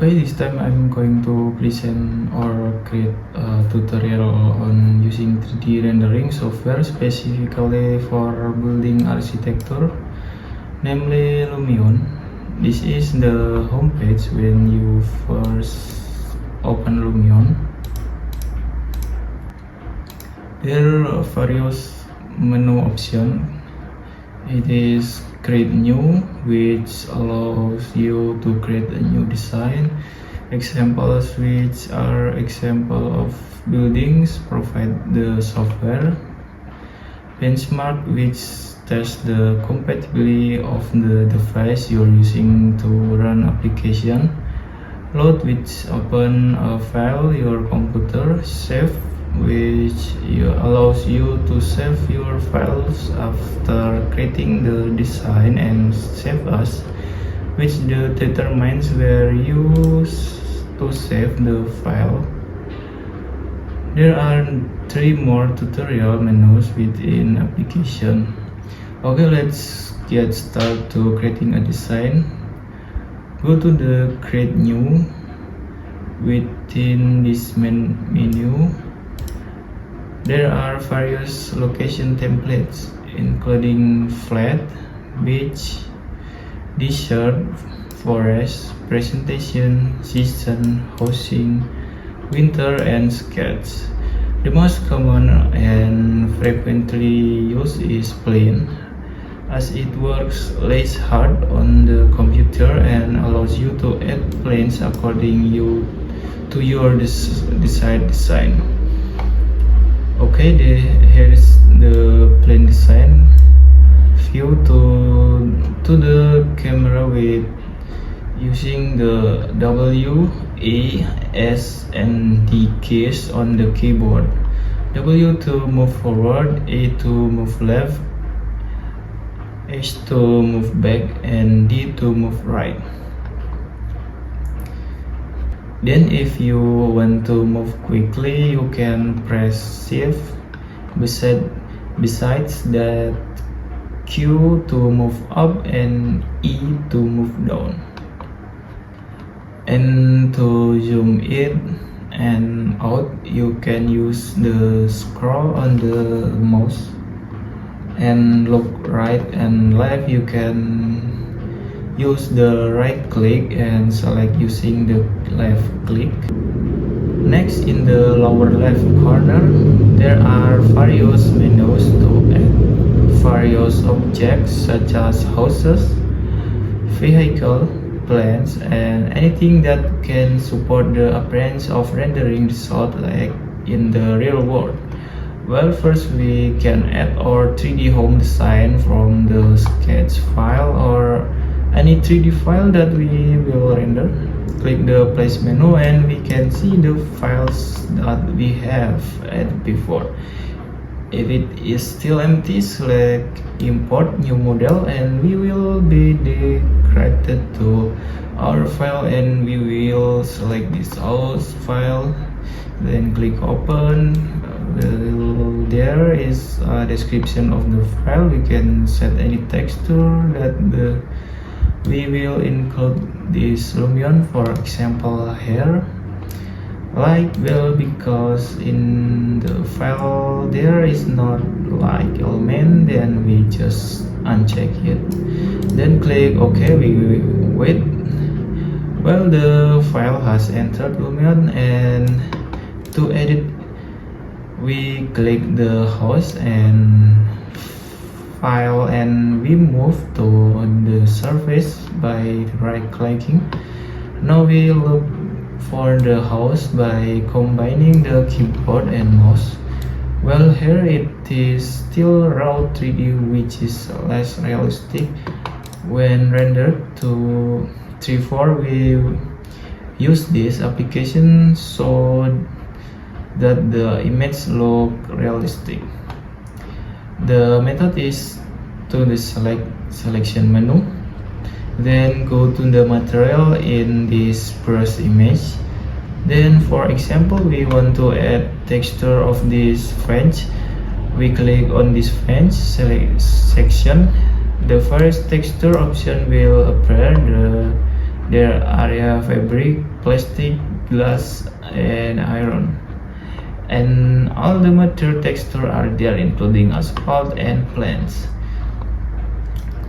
Okay, this time I'm going to present or create a tutorial on using 3D rendering software specifically for building architecture, namely Lumion. This is the homepage when you first open Lumion. There are various menu options. It is create new, which allows you to create a new design. Examples, which are example of buildings, provide the software. Benchmark, which tests the compatibility of the device you're using to run application. Load, which open a file your computer. Save, which allows you to save your files after creating the design. And save as, which determines where you to save the file. There are 3 more tutorial menus within application. Okay, let's get started to creating a design. Go to the create new. Within this menu, there are various location templates, including flat, beach, desert, forest, presentation, season, housing, winter, and sketch. The most common and frequently used is plain, as it works less hard on the computer and allows you to add planes according to your desired design. Okay, here is the plane design. View to the camera with using the W, A, S, and D keys on the keyboard. W to move forward, A to move left, H to move back, and D to move right. Then if you want to move quickly, you can press Shift. Besides that, Q to move up and E to move down. And to zoom in and out, you can use the scroll on the mouse. And look right and left, you can use the right click and select using the left click. Next, in the lower left corner, there are various menus to add various objects such as houses, vehicle, plants, and anything that can support the appearance of rendering result like in the real world. Well, first we can add our 3D home design from the sketch file or any 3D file that we will render. Click the place menu and we can see the files that we have added before. If it is still empty, select import new model and we will be directed to our file and we will select this house file. Then click open. There is a description of the file. We can set any texture that we will include this Lumion, for example here, light well, because in the file there is not light element, then we just uncheck it. Then click OK. We wait. Well, the file has entered Lumion, and to edit we click the house and file and we move to the surface by right clicking. Now we look for the house by combining the keyboard and mouse. Well, here it is still raw 3D, which is less realistic. When rendered to 3:4, we use this application so that the image look realistic. The method is to the selection menu, then go to the material in this brush image. Then for example, we want to add texture of this fence. We click on this fence section. The first texture option will appear. There are fabric, plastic, glass, and iron. And all the material texture are there, including asphalt and plants.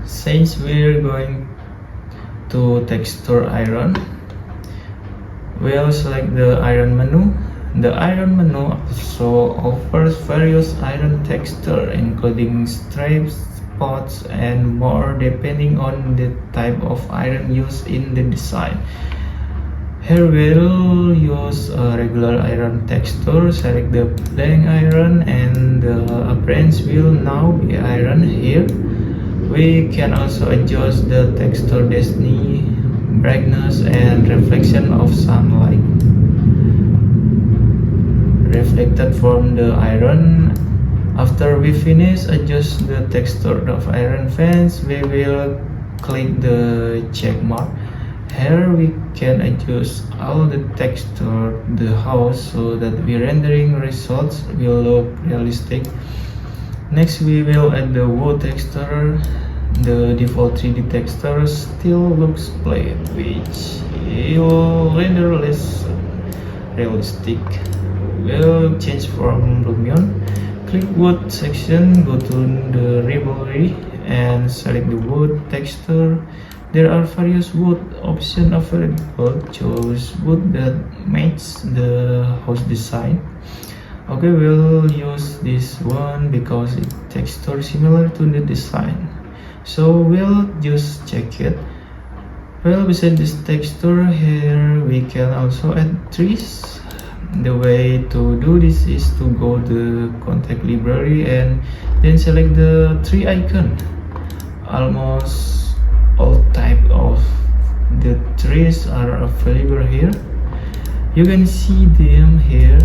Since we're going to texture iron, we'll select the iron menu. The iron menu also offers various iron texture, including stripes, spots, and more depending on the type of iron used in the design. Here we'll use a regular iron texture. Select the blank iron, and the appearance will now be iron. Here we can also adjust the texture density, brightness, and reflection of sunlight reflected from the iron. After we finish adjust the texture of iron fence, we will click the check mark. Here we can adjust all the texture of the house so that the rendering results will look realistic. Next we will add the wood texture. The default 3D texture still looks plain, which will render less realistic. We'll change from Lumion. Click wood section, go to the library and select the wood texture. There are various wood options available. Choose wood that matches the house design. Okay, we'll use this one because it texture similar to the design. So we'll just check it. Well, beside this texture here, we can also add trees. The way to do this is to go to contact library and then select the tree icon. Almost all type of the trees are available here. You can see them here.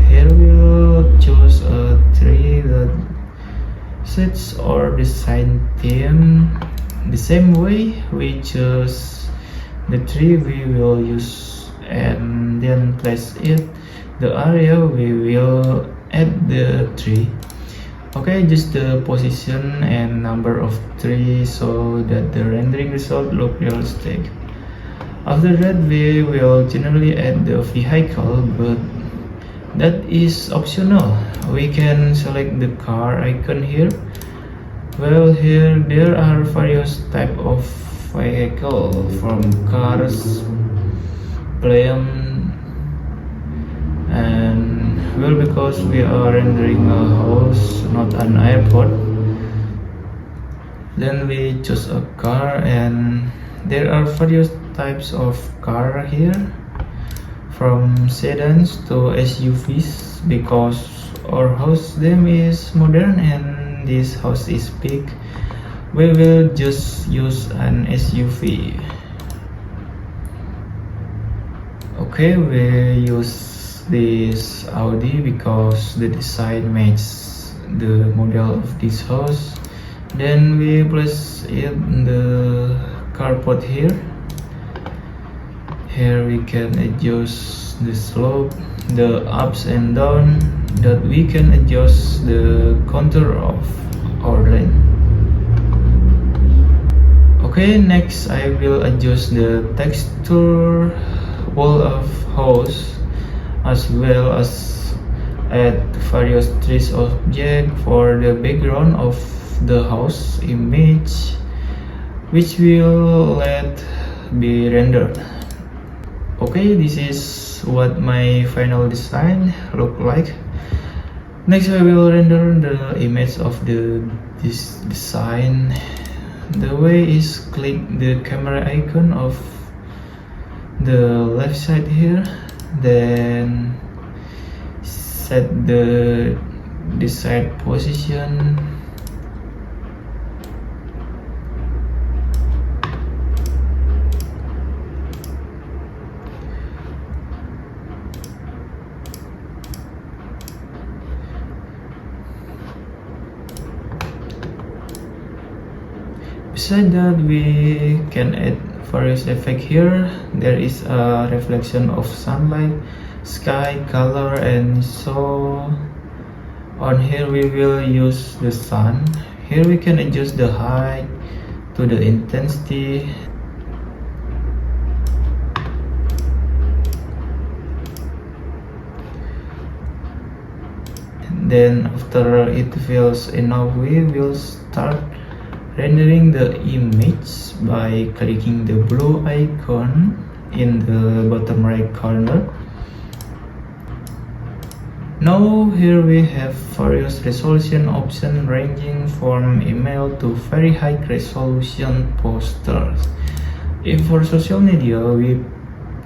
Here we'll choose a tree that sets or design them the same way. We choose the tree we will use and then place it the area we will add the tree. Okay, just the position and number of trees so that the rendering result look realistic. After that we will generally add the vehicle, but that is optional. We can select the car icon here. Well, here there are various type of vehicle, from cars, plane, and well, because we are rendering a house, not an airport, then we choose a car. And there are various types of car here, from sedans to SUVs, because our house name is modern and this house is big. We will just use an SUV. Okay, we use this Audi because the design matches the model of this house. Then we place it in the carport here. Here we can adjust the slope, the ups and down, that we can adjust the contour of our lane. Okay, next I will adjust the texture wall of house, as well as add various trees object for the background of the house image, which will let be rendered. Okay, this is what my final design look like. Next I will render the image of this design. The way is click the camera icon of the left side here, then set the desired position. Besides that, we can add various effect here. There is a reflection of sunlight, sky, color, and so on. Here we will use the sun. Here we can adjust the height to the intensity. Then after it fills enough, we will start rendering the image by clicking the blue icon in the bottom right corner. Now here we have various resolution options ranging from email to very high resolution posters. If for social media we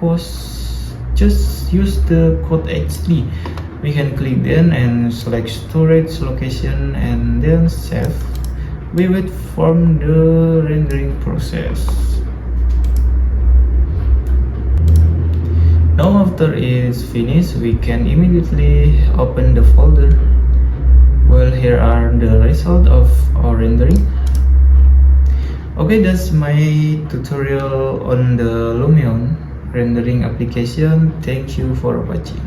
post, just use the code HD. We can click then and select storage location and then save. We wait for the rendering process. Now after it's finished, we can immediately open the folder. Well, here are the result of our rendering. Okay, that's my tutorial on the Lumion rendering application. Thank you for watching.